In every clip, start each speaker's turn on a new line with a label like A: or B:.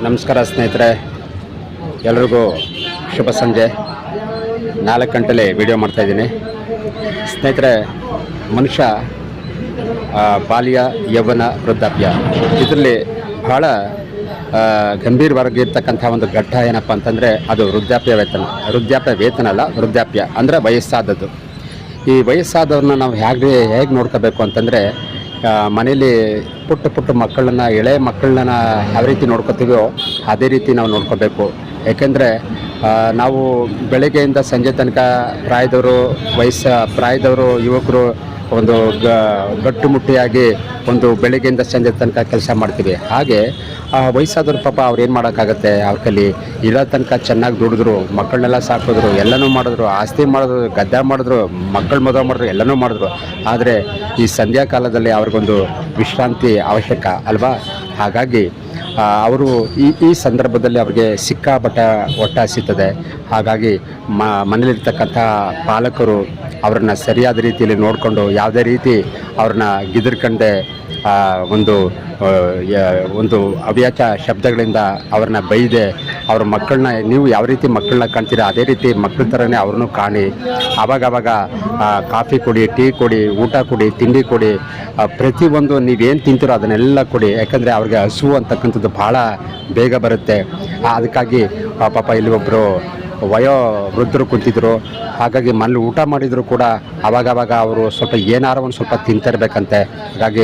A: ನಮಸ್ಕಾರ ಸ್ನೇಹಿತರೆ, ಎಲ್ರಿಗೂ ಶುಭ ಸಂಜೆ. 4 ಗಂಟೆಲಿ ವಿಡಿಯೋ ಮಾಡ್ತಾಯಿದ್ದೀನಿ. ಸ್ನೇಹಿತರೆ, ಮನುಷ್ಯ ಬಾಲ್ಯ, ಯೌವನ, ವೃದ್ಧಾಪ್ಯ ಇದರಲ್ಲಿ ಬಹಳ ಗಂಭೀರವಾಗಿರ್ತಕ್ಕಂಥ ಒಂದು ಘಟ್ಟ ಏನಪ್ಪ ಅಂತಂದರೆ ಅದು ವೃದ್ಧಾಪ್ಯ ವೇತನ ಅಲ್ಲ, ವೃದ್ಧಾಪ್ಯ ಅಂದರೆ ವಯಸ್ಸಾದದ್ದು. ಈ ವಯಸ್ಸಾದವ್ರನ್ನ ನಾವು ಹೇಗೆ ನೋಡ್ಕೋಬೇಕು ಅಂತಂದರೆ, ಮನೇಲಿ ಪುಟ್ಟ ಮಕ್ಕಳನ್ನ, ಎಳೆಯ ಮಕ್ಕಳನ್ನ ಯಾವ ರೀತಿ ನೋಡ್ಕೋತೀವೋ ಅದೇ ರೀತಿ ನಾವು ನೋಡ್ಕೋಬೇಕು. ಏಕೆಂದರೆ ನಾವು ಬೆಳಗ್ಗೆಯಿಂದ ಸಂಜೆ ತನಕ ಪ್ರಾಯದವರು ಯುವಕರು ಒಂದು ಗಟ್ಟುಮುಟ್ಟಿಯಾಗಿ ಒಂದು ಬೆಳಗ್ಗೆಯಿಂದ ಸಂಜೆ ತನಕ ಕೆಲಸ ಮಾಡ್ತೀವಿ. ಹಾಗೆ ವಯಸ್ಸಾದವ್ರು ಪಾಪ ಅವ್ರು ಏನು ಮಾಡೋಕ್ಕಾಗತ್ತೆ? ಅವ್ರ ಕೈಲಿ ಇರೋ ತನಕ ಚೆನ್ನಾಗಿ ದುಡಿದ್ರು, ಮಕ್ಕಳನ್ನೆಲ್ಲ ಸಾಕಿದ್ರು, ಎಲ್ಲನೂ ಮಾಡಿದ್ರು, ಆಸ್ತಿ ಮಾಡಿದ್ರು, ಗದ್ದೆ ಮಾಡಿದ್ರು, ಮಕ್ಕಳು ಮದುವೆ ಮಾಡಿದ್ರು, ಎಲ್ಲನೂ ಮಾಡಿದ್ರು. ಆದರೆ ಈ ಸಂಧ್ಯಾ ಕಾಲದಲ್ಲಿ ಅವ್ರಿಗೊಂದು ವಿಶ್ರಾಂತಿ ಅವಶ್ಯಕ ಅಲ್ವಾ? ಹಾಗಾಗಿ ಅವರು ಈ ಸಂದರ್ಭದಲ್ಲಿ ಅವ್ರಿಗೆ ಸಿಕ್ಕಾಪಟ್ಟೆ ಹೊಟ್ಟೆ ಹಸಿತದೆ. ಹಾಗಾಗಿ ಮನೇಲಿರ್ತಕ್ಕಂಥ ಪಾಲಕರು ಅವ್ರನ್ನ ಸರಿಯಾದ ರೀತಿಯಲ್ಲಿ ನೋಡಿಕೊಂಡು, ಯಾವುದೇ ರೀತಿ ಅವ್ರನ್ನ ಗಿದರ್ಕಂಡೆ ಒಂದು ಅವ್ಯಾಚ ಶಬ್ದಗಳಿಂದ ಅವ್ರನ್ನ ಬೈದೆ, ಅವ್ರ ಮಕ್ಕಳನ್ನ ನೀವು ಯಾವ ರೀತಿ ಮಕ್ಕಳನ್ನ ಕಾಣ್ತೀರ ಅದೇ ರೀತಿ ಮಕ್ಕಳ ಥರನೇ ಅವ್ರನ್ನೂ ಕಾಣಿ. ಆವಾಗವಾಗ ಕಾಫಿ ಕೊಡಿ, ಟೀ ಕೊಡಿ, ಊಟ ಕೊಡಿ, ತಿಂಡಿ ಕೊಡಿ, ಪ್ರತಿಯೊಂದು ನೀವೇನು ತಿಂತೀರೋ ಅದನ್ನೆಲ್ಲ ಕೊಡಿ. ಯಾಕಂದರೆ ಅವ್ರಿಗೆ ಹಸುವು ಅಂತಕ್ಕಂಥದ್ದು ಭಾಳ ಬೇಗ ಬರುತ್ತೆ. ಅದಕ್ಕಾಗಿ ಪಾಪ ಇಲ್ಲಿ ಒಬ್ಬರು ವಯೋವೃದ್ಧರು ಕುಂತಿದ್ರು. ಹಾಗಾಗಿ ಮನೇಲಿ ಊಟ ಮಾಡಿದರೂ ಕೂಡ ಆವಾಗವಾಗ ಅವರು ಒಂದು ಸ್ವಲ್ಪ ತಿಂತಿರ್ಬೇಕಂತೆ. ಹಾಗಾಗಿ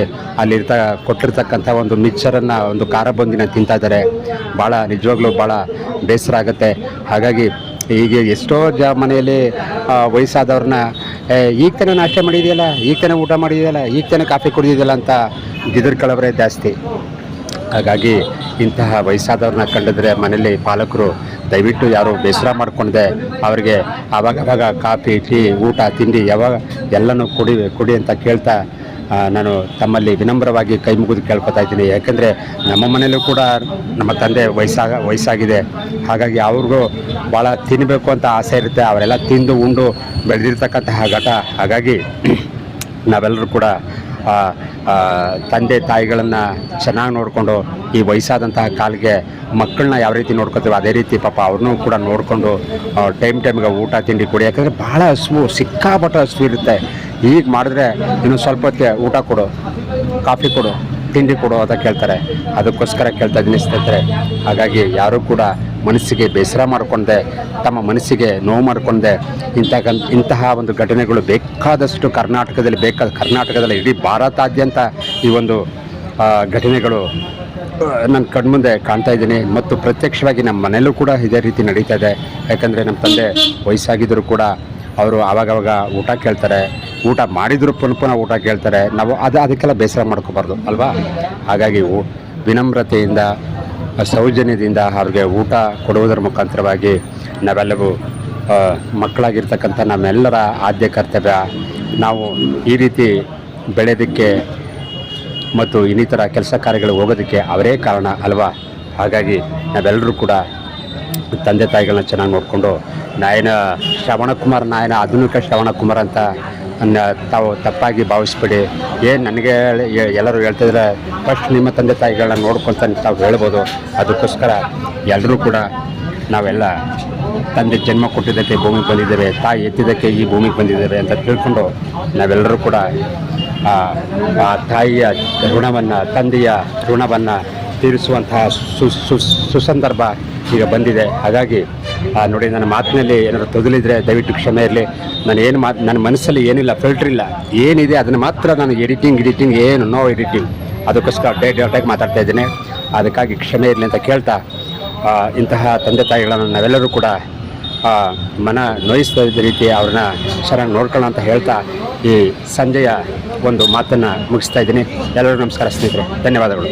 A: ಕೊಟ್ಟಿರ್ತಕ್ಕಂಥ ಒಂದು ಮಿಕ್ಸರನ್ನು, ಒಂದು ಖಾರ ಬುಂದಿನ ತಿಂತಾಯಿದ್ದಾರೆ. ನಿಜವಾಗ್ಲೂ ಭಾಳ ಬೇಸರ ಆಗುತ್ತೆ. ಹಾಗಾಗಿ ಈಗ ಎಷ್ಟೋ ಮನೆಯಲ್ಲಿ ವಯಸ್ಸಾದವ್ರನ್ನ ಈಗ ತಾನೇ ನಾಷ್ಟ ಮಾಡಿದೆಯಲ್ಲ, ಈಗ ತಾನೇ ಊಟ ಮಾಡಿದೆಯಲ್ಲ, ಈಗ ತಾನೇ ಕಾಫಿ ಕುಡಿದಿದೆಯಲ್ಲ ಅಂತ ಗಿದರ್ಕೊಳ್ಳೋರೇ ಜಾಸ್ತಿ. ಹಾಗಾಗಿ ಇಂತಹ ವಯಸ್ಸಾದವ್ರನ್ನ ಕಂಡಿದ್ರೆ ಮನೇಲಿ ಪಾಲಕರು ದಯವಿಟ್ಟು ಯಾರು ಬೇಸರ ಮಾಡಿಕೊಂಡೆ ಅವರಿಗೆ ಆವಾಗವಾಗ ಕಾಫಿ, ಟೀ, ಊಟ, ತಿಂಡಿ ಎಲ್ಲನೂ ಕುಡಿ ಅಂತ ಕೇಳ್ತಾ ನಾನು ತಮ್ಮಲ್ಲಿ ವಿನಮ್ರವಾಗಿ ಕೈ ಮುಗಿದು ಕೇಳ್ಕೊತಾ ಇದ್ದೀನಿ. ಯಾಕೆಂದರೆ ನಮ್ಮ ಮನೇಲೂ ಕೂಡ ನಮ್ಮ ತಂದೆ ವಯಸ್ಸಾಗಿದೆ. ಹಾಗಾಗಿ ಅವ್ರಿಗೂ ಭಾಳ ತಿನ್ನಬೇಕು ಅಂತ ಆಸೆ ಇರುತ್ತೆ. ಅವರೆಲ್ಲ ತಿಂದು ಉಂಡು ಬೆಳೆದಿರ್ತಕ್ಕಂತಹ ಘಟ. ಹಾಗಾಗಿ ನಾವೆಲ್ಲರೂ ಕೂಡ ತಂದೆ ತಾಯಿಗಳನ್ನು ಚೆನ್ನಾಗಿ ನೋಡಿಕೊಂಡು ಈ ವಯಸ್ಸಾದಂತಹ ಕಾಲಿಗೆ ಮಕ್ಕಳನ್ನ ಯಾವ ರೀತಿ ನೋಡ್ಕೊತೀವಿ ಅದೇ ರೀತಿ ಪಾಪ ಅವ್ರನ್ನೂ ಕೂಡ ನೋಡಿಕೊಂಡು ಟೈಮ್ಗೆ ಊಟ ತಿಂಡಿ ಕೊಡಿ. ಯಾಕಂದರೆ ಭಾಳ ಸಿಕ್ಕಾಪಟ್ಟೆ ಹಸಿವು ಇರುತ್ತೆ. ಈಗ ಮಾಡಿದ್ರೆ ಇನ್ನು ಸ್ವಲ್ಪ ಹೊತ್ತಿಗೆ ಊಟ ಕೊಡು, ಕಾಫಿ ಕೊಡು, ತಿಂಡಿ ಕೊಡು ಅಂತ ಕೇಳ್ತಾರೆ. ಅದಕ್ಕೋಸ್ಕರ ಕೇಳ್ತಾ ಇದ್ದೀನಿ ಸ್ನೇಹಿತರೆ. ಹಾಗಾಗಿ ಯಾರೂ ಕೂಡ ಮನಸ್ಸಿಗೆ ಬೇಸರ ಮಾಡಿಕೊಂಡೆ, ತಮ್ಮ ಮನಸ್ಸಿಗೆ ನೋವು ಮಾಡಿಕೊಂಡೆ ಇಂತಹ ಒಂದು ಘಟನೆಗಳು ಬೇಕಾದಷ್ಟು ಕರ್ನಾಟಕದಲ್ಲಿ ಇಡೀ ಭಾರತಾದ್ಯಂತ ಈ ಒಂದು ಘಟನೆಗಳು ನನ್ನ ಕಣ್ಮುಂದೆ ಕಾಣ್ತಾ ಇದ್ದೀನಿ. ಮತ್ತು ಪ್ರತ್ಯಕ್ಷವಾಗಿ ನಮ್ಮ ಮನೆಯಲ್ಲೂ ಕೂಡ ಇದೇ ರೀತಿ ನಡೀತಾ ಇದೆ. ಯಾಕಂದರೆ ನಮ್ಮ ತಂದೆ ವಯಸ್ಸಾಗಿದ್ದರೂ ಕೂಡ ಅವರು ಆವಾಗವಾಗ ಊಟ ಕೇಳ್ತಾರೆ, ಊಟ ಮಾಡಿದರೂ ಪುನಃ ಊಟ ಕೇಳ್ತಾರೆ. ನಾವು ಅದಕ್ಕೆಲ್ಲ ಬೇಸರ ಮಾಡ್ಕೋಬಾರ್ದು ಅಲ್ವಾ? ಹಾಗಾಗಿ ವಿನಮ್ರತೆಯಿಂದ, ಸೌಜನ್ಯದಿಂದ ಅವ್ರಿಗೆ ಊಟ ಕೊಡುವುದರ ಮುಖಾಂತರವಾಗಿ ನಾವೆಲ್ಲವೂ ಮಕ್ಕಳಾಗಿರ್ತಕ್ಕಂಥ ನಮ್ಮೆಲ್ಲರ ಆದ್ಯ ಕರ್ತವ್ಯ. ನಾವು ಈ ರೀತಿ ಬೆಳೆಯೋದಕ್ಕೆ ಮತ್ತು ಇನ್ನಿತರ ಕೆಲಸ ಕಾರ್ಯಗಳು ಹೋಗೋದಕ್ಕೆ ಅವರೇ ಕಾರಣ ಅಲ್ವಾ? ಹಾಗಾಗಿ ನಾವೆಲ್ಲರೂ ಕೂಡ ತಂದೆ ತಾಯಿಗಳನ್ನ ಚೆನ್ನಾಗಿ ನೋಡಿಕೊಂಡು ಶ್ರವಣಕುಮಾರ್ ನಾಯನ ಆಧುನಿಕ ಶ್ರವಣಕುಮಾರ್ ಅಂತ ತಾವು ತಪ್ಪಾಗಿ ಭಾವಿಸ್ಬೇಡಿ. ನನಗೆ ಎಲ್ಲರೂ ಹೇಳ್ತಿದ್ರೆ ಫಸ್ಟ್ ನಿಮ್ಮ ತಂದೆ ತಾಯಿಗಳನ್ನ ನೋಡ್ಕೊತ ತಾವು ಹೇಳ್ಬೋದು. ಅದಕ್ಕೋಸ್ಕರ ಎಲ್ಲರೂ ಕೂಡ ನಾವೆಲ್ಲ ತಂದೆ ಜನ್ಮ ಕೊಟ್ಟಿದ್ದಕ್ಕೆ ಭೂಮಿಗೆ ಬಂದಿದ್ದೇವೆ, ತಾಯಿ ಎತ್ತಿದ್ದಕ್ಕೆ ಈ ಭೂಮಿಗೆ ಬಂದಿದ್ದೇವೆ ಅಂತ ತಿಳ್ಕೊಂಡು ನಾವೆಲ್ಲರೂ ಕೂಡ ಆ ತಾಯಿಯ ಋಣವನ್ನು, ತಂದೆಯ ಋಣವನ್ನು ತೀರಿಸುವಂತಹ ಸುಸಂದರ್ಭ ಈಗ ಬಂದಿದೆ. ಹಾಗಾಗಿ ನೋಡಿ, ನನ್ನ ಮಾತಿನಲ್ಲಿ ಏನಾದರೂ ತೊದಲಿದ್ರೆ ದಯವಿಟ್ಟು ಕ್ಷಮೆ ಇರಲಿ. ನನ್ನ ಮನಸ್ಸಲ್ಲಿ ಏನಿಲ್ಲ, ಫಿಲ್ಟರ್ ಇಲ್ಲ, ಏನಿದೆ ಅದನ್ನು ಮಾತ್ರ ನಾನು ಎಡಿಟಿಂಗ್ ಏನು ನೋ ಎಡಿಟಿಂಗ್, ಅದಕ್ಕೋಸ್ಕರ ಡೈರೆಕ್ಟಾಗಿ ಮಾತಾಡ್ತಾ ಇದ್ದೀನಿ. ಅದಕ್ಕಾಗಿ ಕ್ಷಮೆ ಇರಲಿ ಅಂತ ಕೇಳ್ತಾ, ಇಂತಹ ತಂದೆ ತಾಯಿಗಳನ್ನು ನಾವೆಲ್ಲರೂ ಕೂಡ ಮನ ನೋಯಿಸ್ತಾ ಇದ್ದ ರೀತಿ ಅವ್ರನ್ನ ಚೆನ್ನಾಗಿ ನೋಡ್ಕೊಳ್ಳೋ ಅಂತ ಹೇಳ್ತಾ ಈ ಸಂಜೆಯ ಒಂದು ಮಾತನ್ನು ಮುಗಿಸ್ತಾ ಇದ್ದೀನಿ. ಎಲ್ಲರಿಗೂ ನಮಸ್ಕಾರ ಸ್ನೇಹಿತರೆ, ಧನ್ಯವಾದಗಳು.